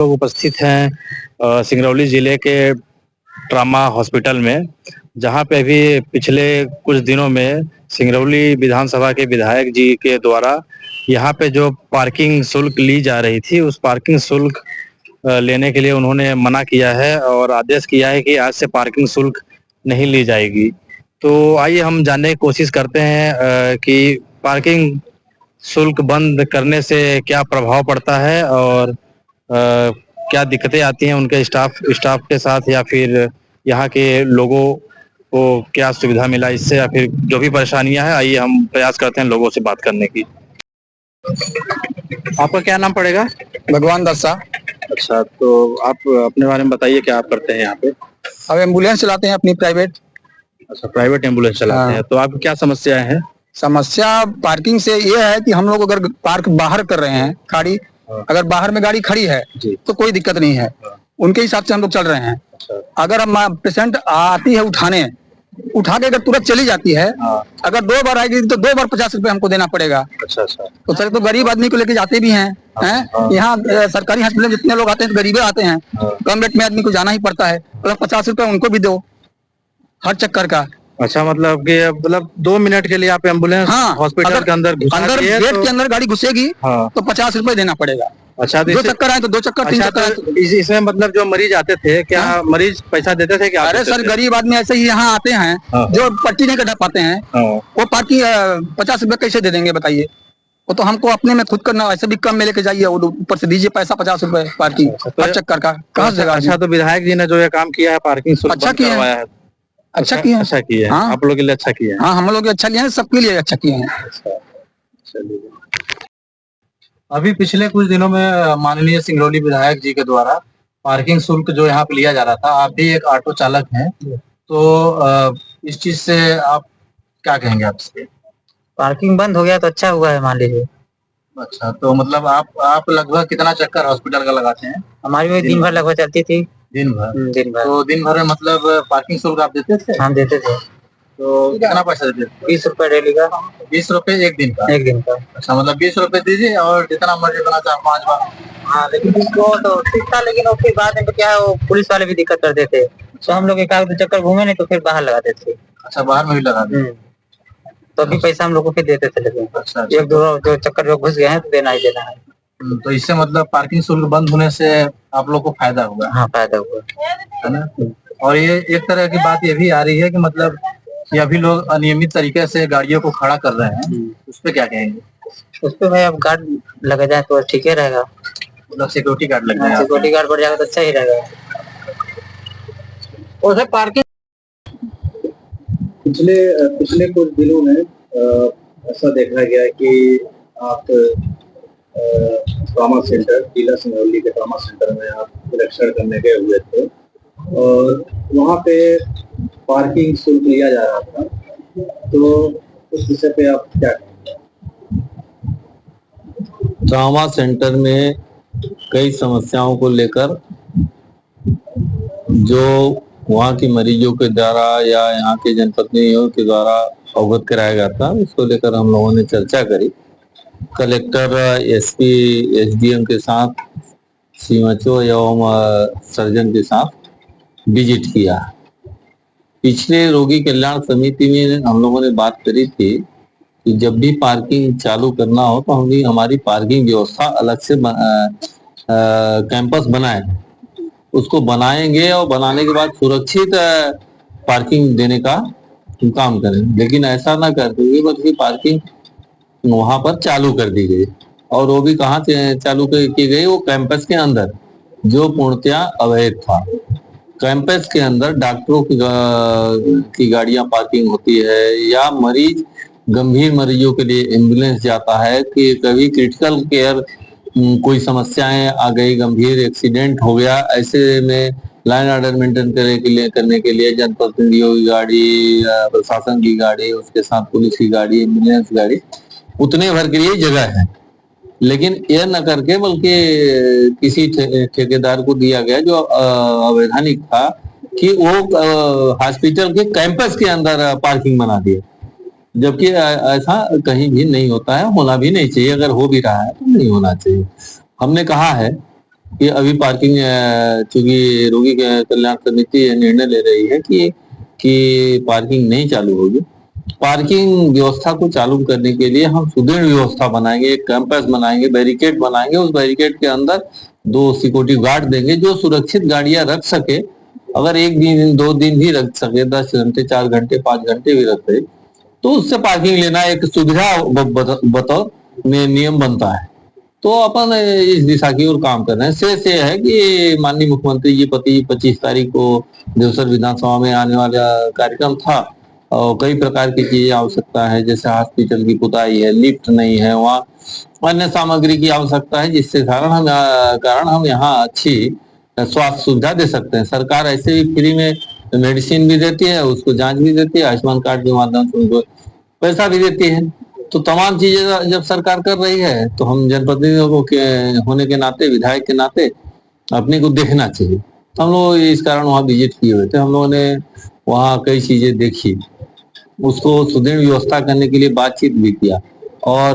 लोग उपस्थित हैं सिंगरौली जिले के ट्रामा हॉस्पिटल में, जहां पे अभी पिछले कुछ दिनों में सिंगरौली विधानसभा के विधायक जी के द्वारा यहां पे जो पार्किंग शुल्क ली जा रही थी, उस पार्किंग शुल्क लेने के लिए उन्होंने मना किया है और आदेश किया है कि आज से पार्किंग शुल्क नहीं ली जाएगी। तो आइए हम जानने की कोशिश करते हैं कि पार्किंग शुल्क बंद करने से क्या प्रभाव पड़ता है और क्या दिक्कतें आती हैं उनके स्टाफ के साथ, या फिर यहाँ के लोगों को क्या सुविधा मिला इससे, या फिर जो भी परेशानियां हैं। आइए हम प्रयास करते हैं लोगों से बात करने की। आपका क्या नाम पड़ेगा? भगवान दस्सा। अच्छा, तो आप अपने बारे में बताइए, क्या आप करते हैं यहाँ पे? अब एम्बुलेंस चलाते हैं अपनी प्राइवेट। अच्छा, प्राइवेट एम्बुलेंस चलाते हैं। तो आपकी क्या समस्याएं हैं? समस्या पार्किंग से ये है कि हम लोग अगर पार्क बाहर कर रहे हैं गाड़ी, अगर बाहर में गाड़ी खड़ी है तो कोई दिक्कत नहीं है, उनके हिसाब से हम लोग चल रहे हैं। अगर हम पेशेंट आती है उठा के अगर तुरंत चली जाती है, अगर 2 बार आएगी तो 2 बार 50 रुपए हमको देना पड़ेगा। अच्छा। तो सर, तो गरीब आदमी को लेके जाते भी हैं। यहाँ सरकारी हॉस्पिटल में जितने लोग आते हैं गरीबे आते हैं, कम रेट में आदमी को जाना ही पड़ता है, मतलब 50 रुपए उनको भी दो हर चक्कर का। अच्छा, मतलब 2 मिनट के लिए आप एम्बुलेंस हॉस्पिटल के अंदर गेट के अंदर गाड़ी घुसेगी तो 50 रुपए देना पड़ेगा। अच्छा, 2 चक्कर आए तो 2 चक्कर, 3 चक्कर। तो इसमें मतलब जो मरीज आते थे, क्या मरीज पैसा देते थे क्या? अरे सर, गरीब आदमी ऐसे ही यहाँ आते हैं जो पट्टी नहीं कटा पाते हैं, वो पार्किंग 50 रुपए कैसे दे देंगे बताइए? वो तो हमको अपने में खुद करना, ऐसे भी कम में लेके जाइए, ऊपर से दीजिए पैसा 50 रुपए पार्किंग हर चक्कर का। कहाँ से? अच्छा, तो विधायक जी ने जो ये काम किया है पार्किंग शुल्क अच्छा किया है। अच्छा किया है। आप लोगों के लिए अच्छा किया है। हाँ, हम लोग अच्छा किया है, सबके लिए अच्छा किए हैं। चलिए, अभी पिछले कुछ दिनों में माननीय सिंगरौली विधायक जी के द्वारा पार्किंग शुल्क जो यहाँ पे लिया जा रहा था, आप भी एक ऑटो चालक हैं, तो इस चीज से आप क्या कहेंगे? आप इसके पार्किंग बंद हो गया तो अच्छा हुआ है, मान लीजिए। अच्छा, तो मतलब आप लगभग कितना चक्कर हॉस्पिटल का लगाते हैं? हमारी वही दिन भर लगभग चलती थी। दिन भर। तो दिन भर में मतलब पार्किंग शुल्क आप देते थे? हम देते थे। तो कितना पैसा देते थे? 20 रुपए डेली का। 20 रुपए एक दिन का? एक दिन का। अच्छा, मतलब 20 रुपए दीजिए और जितना मर्जी बना चाहे 5 बार। हाँ, लेकिन वो तो ठीक था, लेकिन उसके बाद में क्या है, वो पुलिस वाले भी दिक्कत करते थे, तो हम लोग एक आध चक्कर घूमे नहीं तो फिर बाहर लगाते थे। अच्छा, बाहर में भी लगा देते? तो अभी पैसा हम लोग को फिर देते थे, लेकिन अच्छा। 1-2 जो चक्कर जो घुस गए हैं तो देना ही देना है। तो इससे मतलब पार्किंग शुल्क बंद होने से आप लोग को फायदा हुआ? हाँ, फायदा हुआ है ना। और ये एक तरह की बात ये भी आ रही है कि मतलब कि अभी लोग अनियमित तरीके से गाड़ियों को खड़ा कर रहे हैं, उस पे क्या कहेंगे? उस पे भाई अब गार्ड लगा जाए तो ठीक ही रहेगा। मतलब सिक्योरिटी गार्ड लग जाए? सिक्योरिटी गार्ड बढ़ जाएगा तो अच्छा ही रहेगा। और पार्किंग पिछले कुछ दिनों में ऐसा देखा गया कि आप ट्रॉमा सेंटर, जिला सिंगरौली के ट्रॉमा सेंटर में आप निरीक्षण करने गए हुए थे और वहाँ पे पार्किंग शुल्क लिया जा रहा था, तो उस विषय पे आप क्या कहेंगे? ट्रॉमा सेंटर में कई समस्याओं को लेकर जो वहाँ के मरीजों के द्वारा या यहाँ के जनप्रतिनिधियों के द्वारा अवगत कराया गया था, उसको लेकर हम लोगों ने चर्चा करी। कलेक्टर, एसपी, एसडीएम के साथ, सीएमएचओ एवं सर्जन के साथ विजिट किया। पिछले रोगी कल्याण समिति में हम लोगों ने बात करी थी कि जब भी पार्किंग चालू करना हो तो हम भी हमारी पार्किंग व्यवस्था अलग से कैंपस बनाए, उसको बनाएंगे और बनाने के बाद सुरक्षित पार्किंग देने का काम करें। लेकिन ऐसा ना करते हुए बल्कि पार्किंग वहां पर चालू कर दी गई, और वो भी कहाँ से चालू की गई? वो कैंपस के अंदर, जो पूर्णतया अवैध था। कैंपस के अंदर डॉक्टरों की गाड़ियां पार्किंग होती है, या मरीज, गंभीर मरीजों के लिए एम्बुलेंस जाता है कि कभी क्रिटिकल केयर कोई समस्याएं आ गई, गंभीर एक्सीडेंट हो गया, ऐसे में लाइन ऑर्डर मेंटेन करने के लिए जनप्रतिनिधियों की गाड़ी, प्रशासन की गाड़ी, उसके साथ पुलिस की गाड़ी, एम्बुलेंस गाड़ी, उतने भर के लिए जगह है। लेकिन यह न करके बल्कि किसी ठेकेदार को दिया गया जो अवैधानिक था कि वो हॉस्पिटल के कैंपस के अंदर पार्किंग बना दिया, जबकि ऐसा कहीं भी नहीं होता है, होना भी नहीं चाहिए। अगर हो भी रहा है तो नहीं होना चाहिए। हमने कहा है कि अभी पार्किंग चूंकि रोगी कल्याण समिति निर्णय ले रही है कि पार्किंग नहीं चालू होगी। पार्किंग व्यवस्था को चालू करने के लिए हम सुदृढ़ व्यवस्था बनाएंगे, एक कैंपस बनाएंगे, बैरिकेड बनाएंगे, उस बैरिकेड के अंदर 2 सिक्योरिटी गार्ड देंगे जो सुरक्षित गाड़ियां रख सके। अगर 1 दिन 2 दिन भी रख सके, 10 घंटे 4 घंटे 5 घंटे भी रख सके, तो उससे पार्किंग लेना एक सुविधा बतौर में नियम बनता है। तो अपन इस दिशा की ओर काम कर रहे हैं। शेष ये है कि माननीय मुख्यमंत्री जी 25 तारीख को देवसर विधानसभा में आने वाला कार्यक्रम था और कई प्रकार की चीजें आवश्यकता है, जैसे हॉस्पिटल की पुताई है, लिफ्ट नहीं है, वहाँ अन्य सामग्री की आवश्यकता है, जिससे कारण हम यहाँ अच्छी स्वास्थ्य सुविधा दे सकते हैं। सरकार ऐसे ही फ्री में मेडिसिन भी देती है, उसको जांच भी देती है, आयुष्मान कार्ड के माध्यम से उनको पैसा भी देती है। तो तमाम चीजें जब सरकार कर रही है तो हम जनप्रतिनिधियों के होने के नाते, विधायक के नाते अपने को देखना चाहिए। तो हम लोग इस कारण वहाँ विजिट किए हुए थे। हम लोगों ने वहाँ कई चीजें देखी, उसको सुदृढ़ व्यवस्था करने के लिए बातचीत भी किया और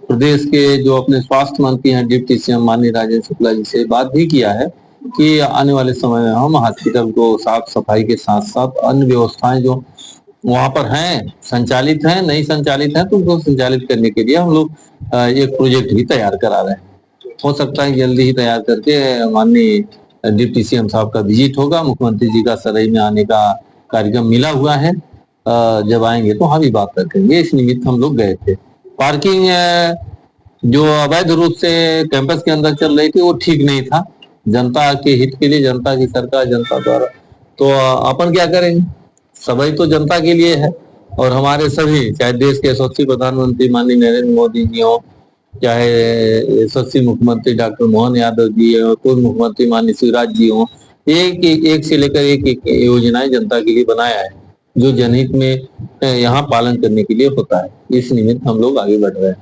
प्रदेश के जो अपने स्वास्थ्य मंत्री हैं डिप्टी सीएम माननीय राजेंद्र शुक्ला जी से बात भी किया है कि आने वाले समय में हम हॉस्पिटल को साफ सफाई के साथ साथ अन्य व्यवस्थाएं जो वहां पर हैं, संचालित हैं, नहीं संचालित हैं, तो उनको संचालित करने के लिए हम लोग एक प्रोजेक्ट भी तैयार करा रहे हैं। हो सकता है जल्दी ही तैयार करके माननीय डिप्टी सीएम साहब का विजिट होगा। मुख्यमंत्री जी का सरई में आने का कार्यक्रम मिला हुआ है, जब आएंगे तो वहां भी बात करेंगे। इस निमित्त हम लोग गए थे। पार्किंग जो अवैध रूप से कैंपस के अंदर चल रही थी वो ठीक नहीं था। जनता के हित के लिए, जनता की सरकार, जनता द्वारा, तो अपन क्या करेंगे, सभी तो जनता के लिए है और हमारे सभी, चाहे देश के यशस्वी प्रधानमंत्री माननीय नरेंद्र मोदी जी हो, चाहे यशस्वी मुख्यमंत्री डॉक्टर मोहन यादव जी हो, पूर्व मुख्यमंत्री माननीय शिवराज जी हो, एक से लेकर एक योजनाएं जनता के लिए बनाया है जो जनहित में यहाँ पालन करने के लिए होता है। इस निमित्त हम लोग आगे बढ़ रहे हैं।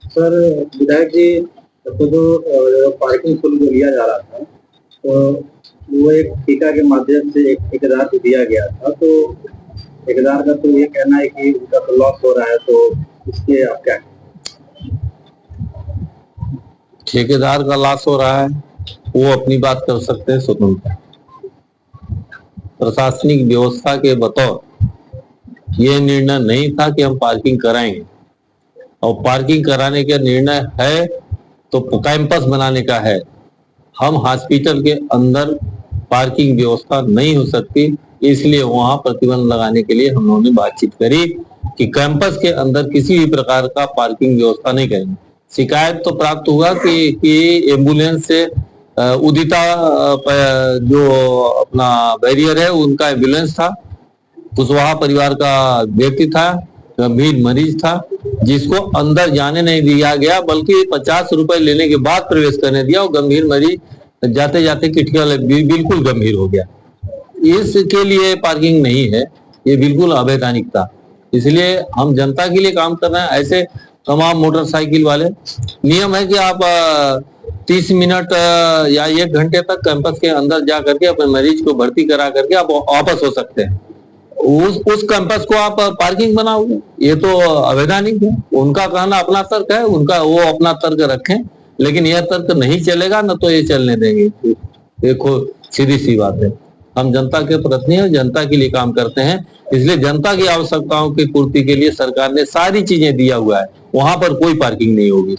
सर विधायक जी, तो जो पार्किंग शुल्क लिया जा रहा था तो वो एक ठेका के माध्यम से एक ठेकेदार को दिया गया था, तो ठेकेदार का तो ये कहना है कि उनका तो लॉस हो रहा है, तो इसके आप क्या? ठेकेदार का लॉस हो रहा है, वो अपनी बात कर सकते हैं स्वतंत्र। प्रशासनिक व्यवस्था के बतौर ये निर्णय नहीं था कि हम पार्किंग कराएंगे, और पार्किंग कराने का निर्णय है तो कैंपस बनाने का है। हम हॉस्पिटल के अंदर पार्किंग व्यवस्था नहीं हो सकती, इसलिए वहां प्रतिबंध लगाने के लिए हम लोगों ने बातचीत करी कि कैंपस के अंदर किसी भी प्रकार का पार्किंग व्यवस्था नहीं करेंगे। शिकायत तो प्राप्त हुआ कि एम्बुलेंस से उदिता जो अपना बैरियर है उनका एम्बुलेंस था, कुशवाहा परिवार का व्यक्ति था, गंभीर मरीज था, जिसको अंदर जाने नहीं दिया गया बल्कि 50 रुपए लेने के बाद प्रवेश करने दिया। और गंभीर मरीज जाते जाते क्रिटिकल बिल्कुल गंभीर हो गया। इसके लिए पार्किंग नहीं है, ये बिल्कुल अवैधानिक था। इसलिए हम जनता के लिए काम कर रहे हैं। ऐसे तमाम मोटरसाइकिल वाले, नियम है कि आप 30 मिनट या 1 घंटे तक कैंपस के अंदर जा करके अपने मरीज को भर्ती करा करके आप वापस हो सकते हैं। उस कैंपस को आप पार्किंग बनाओगे, ये तो अवैधानिक है। उनका कहना अपना तर्क है, उनका वो अपना तर्क रखें, लेकिन यह तर्क नहीं चलेगा, न तो ये चलने देंगे। देखो सीधी सी बात है, हम जनता के प्रतिनिधि हैं, जनता के लिए काम करते हैं, इसलिए जनता की आवश्यकताओं की पूर्ति के लिए सरकार ने सारी चीजें दिया हुआ है। वहां पर कोई पार्किंग नहीं होगी।